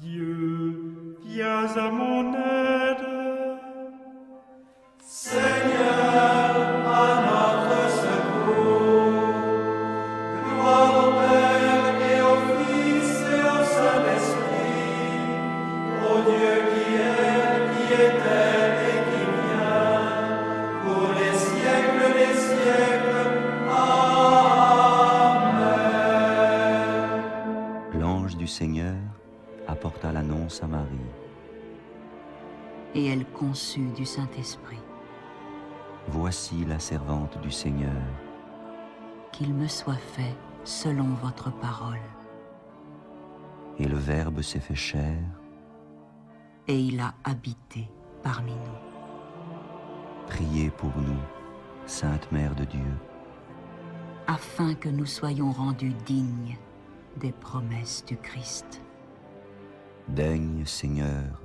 Dieu, viens à mon aide. Seigneur, à notre secours. Gloire au Père et au Fils et au Saint-Esprit, au Dieu qui était et qui vient, pour les siècles des siècles. Amen. L'ange du Seigneur apporta l'annonce à Marie. Et elle conçut du Saint-Esprit. Voici la servante du Seigneur. Qu'il me soit fait selon votre parole. Et le Verbe s'est fait chair. Et il a habité parmi nous. Priez pour nous, Sainte Mère de Dieu, Afin que nous soyons rendus dignes des promesses du Christ. Daigne, Seigneur,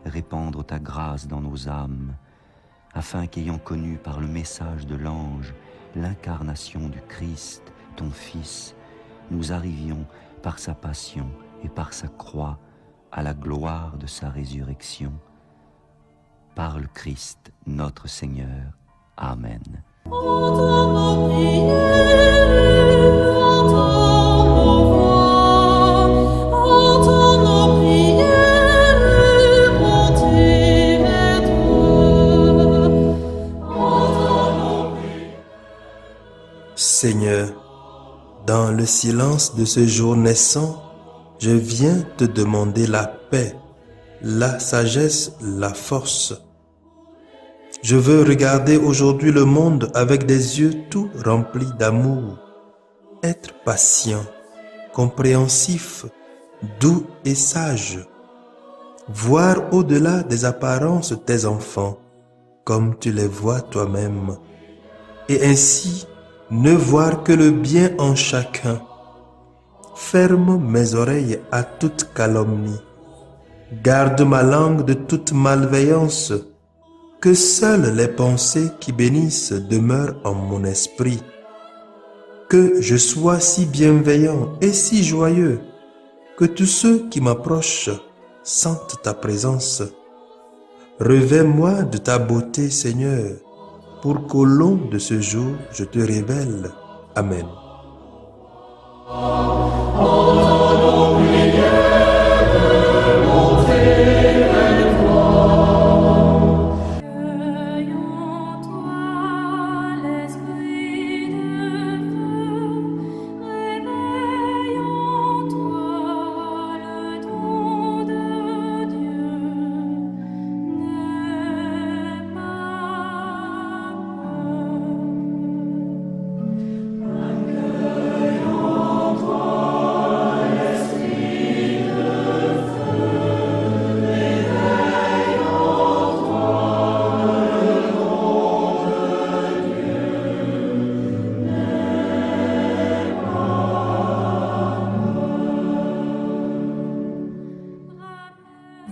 répandre ta grâce dans nos âmes, afin qu'ayant connu par le message de l'ange l'incarnation du Christ, ton Fils, nous arrivions par sa passion et par sa croix à la gloire de sa résurrection. Par le Christ, notre Seigneur. Amen. Seigneur, dans le silence de ce jour naissant, je viens te demander la paix, la sagesse, la force. Je veux regarder aujourd'hui le monde avec des yeux tout remplis d'amour, être patient, compréhensif, doux et sage, voir au-delà des apparences tes enfants, comme tu les vois toi-même, et ainsi ne voir que le bien en chacun. Ferme mes oreilles à toute calomnie. Garde ma langue de toute malveillance. Que seules les pensées qui bénissent demeurent en mon esprit. Que je sois si bienveillant et si joyeux, que tous ceux qui m'approchent sentent ta présence. Revêts-moi de ta beauté, Seigneur, pour qu'au long de ce jour, je te révèle. Amen.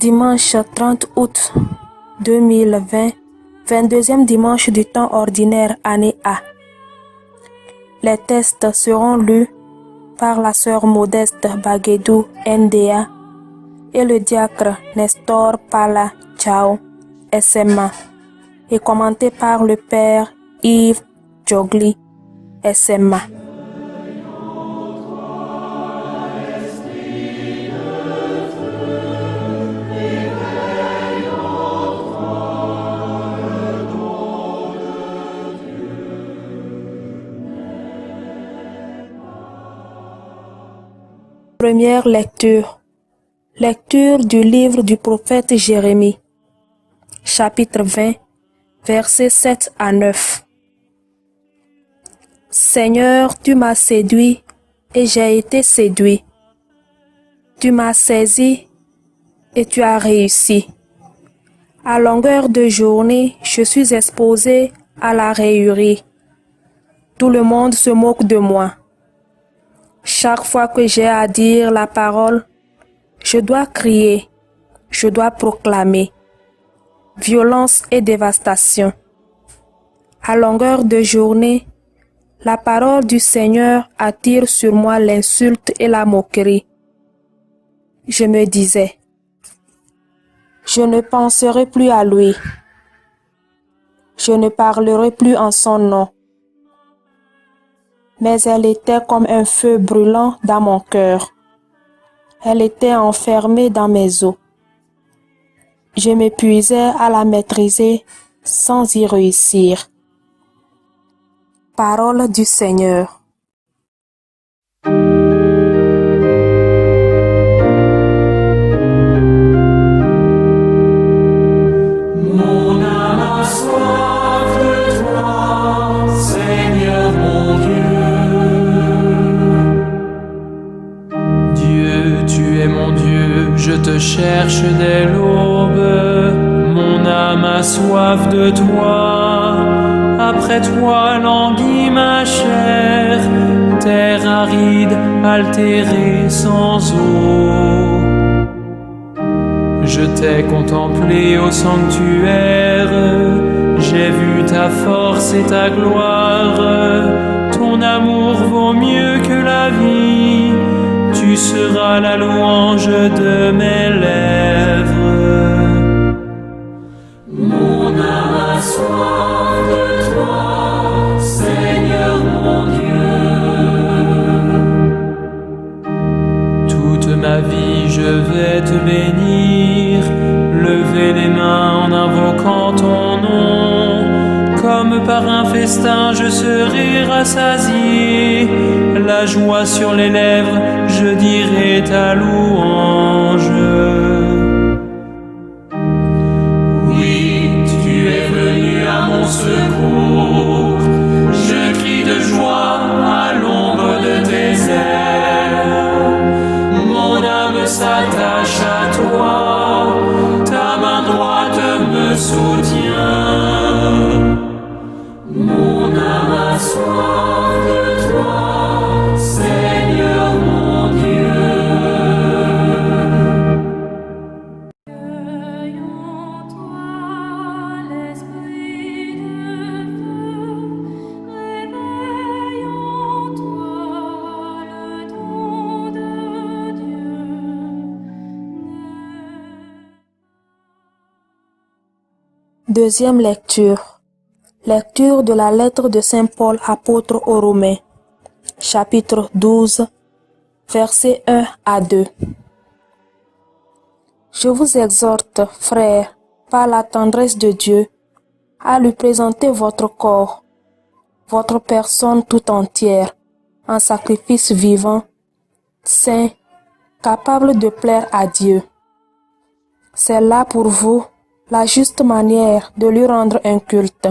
Dimanche 30 août 2020, 22e dimanche du temps ordinaire, année A. Les tests seront lus par la sœur Modeste Baguedou NDA et le diacre Nestor Pala Chao SMA et commentés par le père Yves Jogli SMA. Première lecture. Lecture du livre du prophète Jérémie. Chapitre 20, versets 7 à 9. Seigneur, tu m'as séduit et j'ai été séduit. Tu m'as saisi et tu as réussi. À longueur de journée, je suis exposé à la raillerie. Tout le monde se moque de moi. Chaque fois que j'ai à dire la parole, je dois crier, je dois proclamer. Violence et dévastation. À longueur de journée, la parole du Seigneur attire sur moi l'insulte et la moquerie. je me disais, je ne penserai plus à lui. Je ne parlerai plus en son nom. Mais elle était comme un feu brûlant dans mon cœur. Elle était enfermée dans mes os. Je m'épuisais à la maîtriser sans y réussir. Parole du Seigneur. Mon âme a soif de toi, Seigneur mon Dieu. Dieu, tu es mon Dieu, je te cherche dès l'aube. Mon âme a soif de toi, après toi languit ma chair, terre aride, altérée sans eau. Je t'ai contemplé au sanctuaire, j'ai vu ta force et ta gloire. Ton amour vaut mieux que la vie, tu seras la louange de mes lèvres. Mon âme a soif de toi, Seigneur mon Dieu. Toute ma vie je vais te bénir, lever les mains en invoquant ton nom. Comme par un festin je serai rassasié, la joie sur les lèvres, je dirai ta louange. Oui, tu es venu à mon secours, je crie de joie à l'ombre de tes ailes. Mon âme s'attache à toi, ta main droite me soutient. Mon âme a soif de toi, Seigneur mon Dieu. Cueille en toi l'esprit de feu, réveille en toi le don de Dieu. Deuxième lecture. Lecture de la lettre de Saint Paul apôtre aux Romains, chapitre 12, versets 1 à 2. Je vous exhorte, frères, par la tendresse de Dieu, à lui présenter votre corps, votre personne tout entière, en sacrifice vivant, saint, capable de plaire à Dieu. C'est là pour vous la juste manière de lui rendre un culte.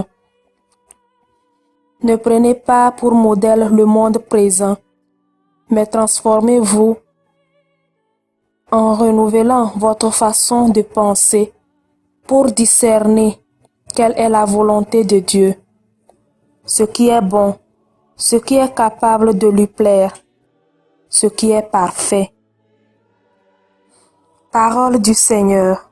Ne prenez pas pour modèle le monde présent, mais transformez-vous en renouvelant votre façon de penser pour discerner quelle est la volonté de Dieu, ce qui est bon, ce qui est capable de lui plaire, ce qui est parfait. Parole du Seigneur.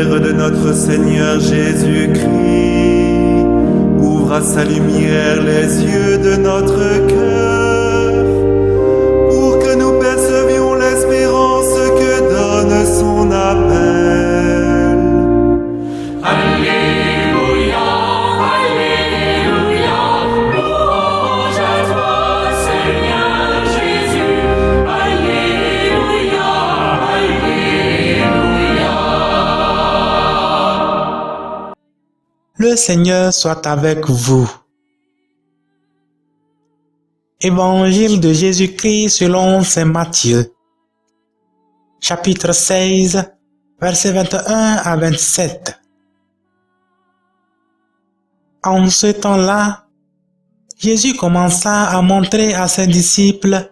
De notre Seigneur Jésus-Christ, ouvre à sa lumière les yeux de notre cœur, pour que nous percevions l'espérance que donne son appel. Alléluia, Alléluia, louange à toi, Seigneur Jésus. Alléluia, Alléluia. Le Seigneur soit avec vous. Évangile de Jésus-Christ selon saint Matthieu. Chapitre 16, versets 21 à 27. En ce temps-là, Jésus commença à montrer à ses disciples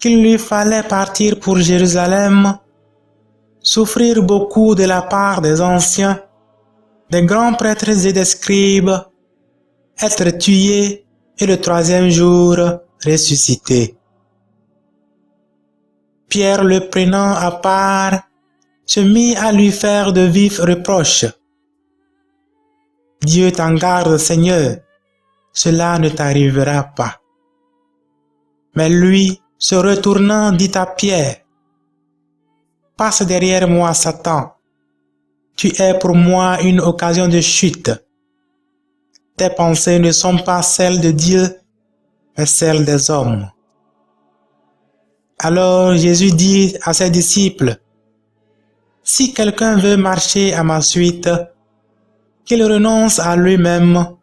qu'il lui fallait partir pour Jérusalem, souffrir beaucoup de la part des anciens, des grands prêtres et des scribes, être tué et le troisième jour ressuscité. Pierre, le prenant à part, se mit à lui faire de vifs reproches. Dieu t'en garde, Seigneur, cela ne t'arrivera pas. Mais lui, se retournant, dit à Pierre, passe derrière moi, Satan. Tu es pour moi une occasion de chute. Tes pensées ne sont pas celles de Dieu, mais celles des hommes. Alors Jésus dit à ses disciples, si quelqu'un veut marcher à ma suite, qu'il renonce à lui-même,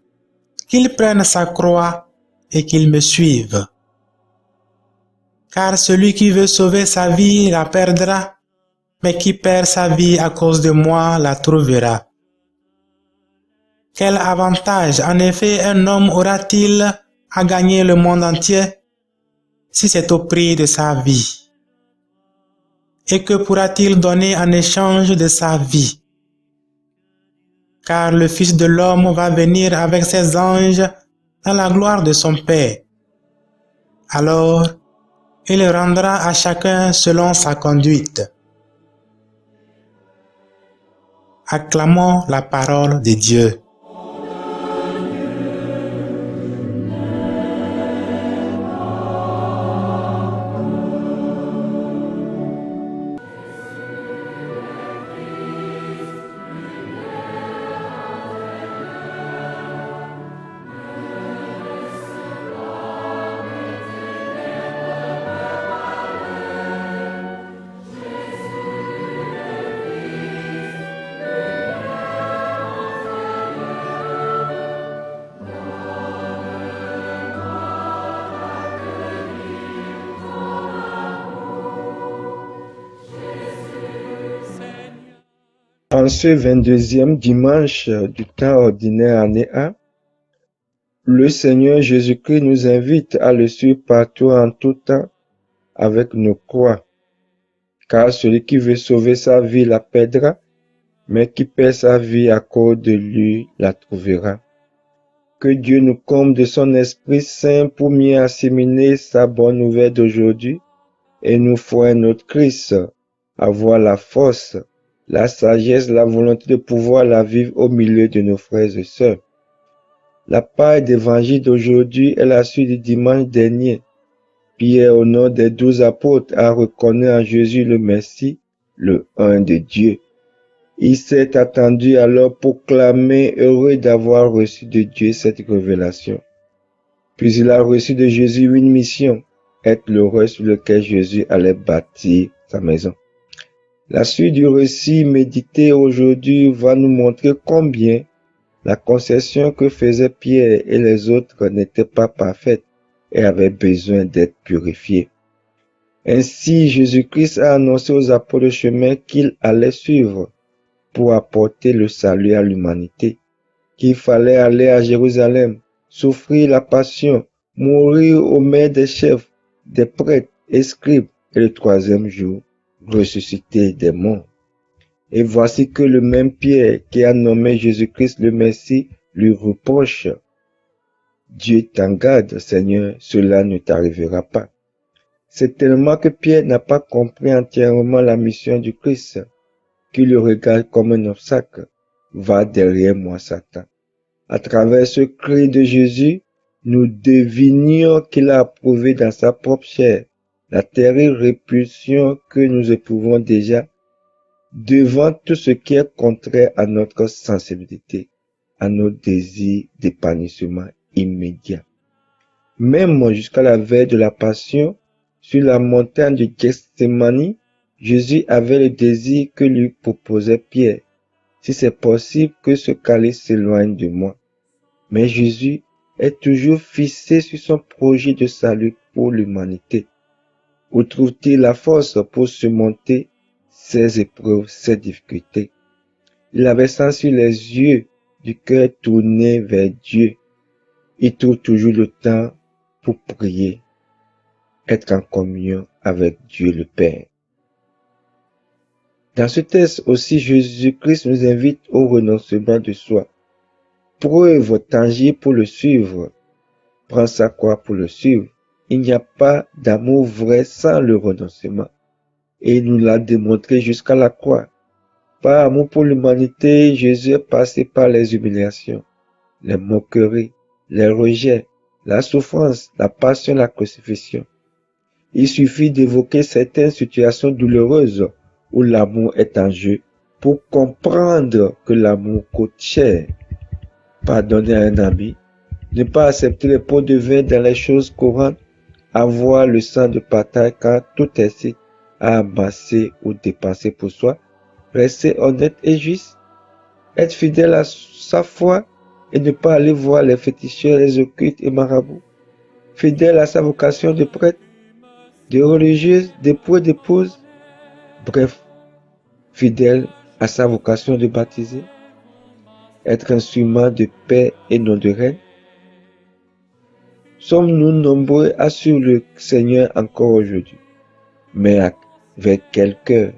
qu'il prenne sa croix et qu'il me suive. Car celui qui veut sauver sa vie la perdra, mais qui perd sa vie à cause de moi la trouvera. Quel avantage en effet un homme aura-t-il à gagner le monde entier si c'est au prix de sa vie? Et que pourra-t-il donner en échange de sa vie? Car le Fils de l'homme va venir avec ses anges dans la gloire de son Père. Alors, il rendra à chacun selon sa conduite. Acclamons la parole de Dieu. En ce 22e dimanche du temps ordinaire année A, le Seigneur Jésus-Christ nous invite à le suivre partout en tout temps avec nos croix. Car celui qui veut sauver sa vie la perdra, mais qui perd sa vie à cause de lui la trouvera. Que Dieu nous comble de son Esprit Saint pour mieux assimiler sa bonne nouvelle d'aujourd'hui et nous faire notre Christ, avoir la force, la sagesse, la volonté de pouvoir la vivre au milieu de nos frères et sœurs. La part d'évangile d'aujourd'hui est la suite du dimanche dernier. Pierre, au nom des 12 apôtres, a reconnu en Jésus le Messie, le un de Dieu. Il s'est attendu alors pour clamer heureux d'avoir reçu de Dieu cette révélation. Puis il a reçu de Jésus une mission, être le roi sur lequel Jésus allait bâtir sa maison. La suite du récit médité aujourd'hui va nous montrer combien la concession que faisaient Pierre et les autres n'était pas parfaite et avait besoin d'être purifiée. Ainsi, Jésus-Christ a annoncé aux apôtres le chemin qu'il allait suivre pour apporter le salut à l'humanité, qu'il fallait aller à Jérusalem, souffrir la passion, mourir aux mains des chefs, des prêtres et scribes, et le troisième jour, ressusciter des morts. Et voici que le même Pierre qui a nommé Jésus-Christ le Messie lui reproche. Dieu t'en garde, Seigneur, cela ne t'arrivera pas. C'est tellement que Pierre n'a pas compris entièrement la mission du Christ, qu'il le regarde comme un obstacle. Va derrière moi, Satan. À travers ce cri de Jésus, nous devinions qu'il a approuvé dans sa propre chair la terrible répulsion que nous éprouvons déjà devant tout ce qui est contraire à notre sensibilité, à nos désirs d'épanouissement immédiat. Même jusqu'à la veille de la passion, sur la montagne de Gethsémani, Jésus avait le désir que lui proposait Pierre. Si c'est possible que ce calice s'éloigne de moi. Mais Jésus est toujours fixé sur son projet de salut pour l'humanité. Où trouve-t-il la force pour surmonter ces épreuves, ces difficultés? Il avait senti les yeux du cœur tournés vers Dieu. Il trouve toujours le temps pour prier, être en communion avec Dieu le Père. Dans ce texte aussi, Jésus-Christ nous invite au renoncement de soi. Preuve tangible pour le suivre. prend sa croix pour le suivre. Il n'y a pas d'amour vrai sans le renoncement. Et il nous l'a démontré jusqu'à la croix. Par amour pour l'humanité, Jésus est passé par les humiliations, les moqueries, les rejets, la souffrance, la passion, la crucifixion. Il suffit d'évoquer certaines situations douloureuses où l'amour est en jeu pour comprendre que l'amour coûte cher. Pardonner à un ami, ne pas accepter les pots de vin dans les choses courantes, avoir le sang de partage quand tout incite à amasser ou dépenser pour soi, rester honnête et juste, être fidèle à sa foi et ne pas aller voir les féticheurs, les occultes et marabouts, fidèle à sa vocation de prêtre, de religieuse, d'époux et d'épouse, bref, fidèle à sa vocation de baptisé, être instrument de paix et non de haine. Sommes-nous nombreux à suivre le Seigneur encore aujourd'hui, mais avec quel cœur,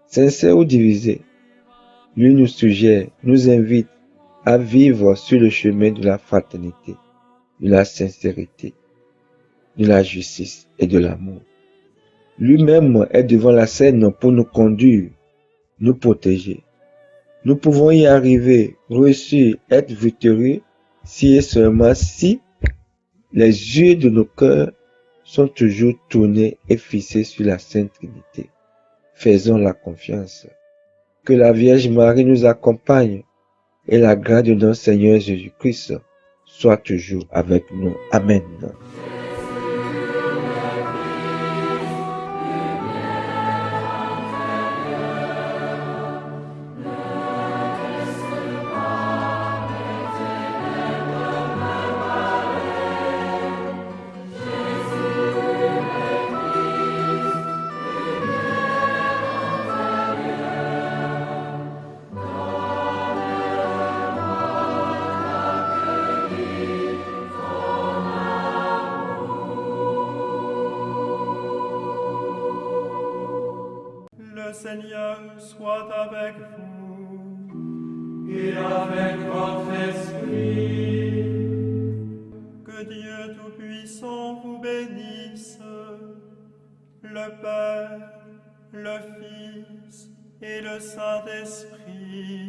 sincère ou divisé? Lui nous suggère, nous invite à vivre sur le chemin de la fraternité, de la sincérité, de la justice et de l'amour. Lui-même est devant la scène pour nous conduire, nous protéger. Nous pouvons y arriver, réussir, être victorieux si et seulement si les yeux de nos cœurs sont toujours tournés et fixés sur la Sainte Trinité. Faisons la confiance. Que la Vierge Marie nous accompagne et la grâce de notre Seigneur Jésus-Christ soit toujours avec nous. Amen. Le Seigneur soit avec vous. Et avec votre esprit. Que Dieu Tout-Puissant vous bénisse, le Père, le Fils et le Saint-Esprit.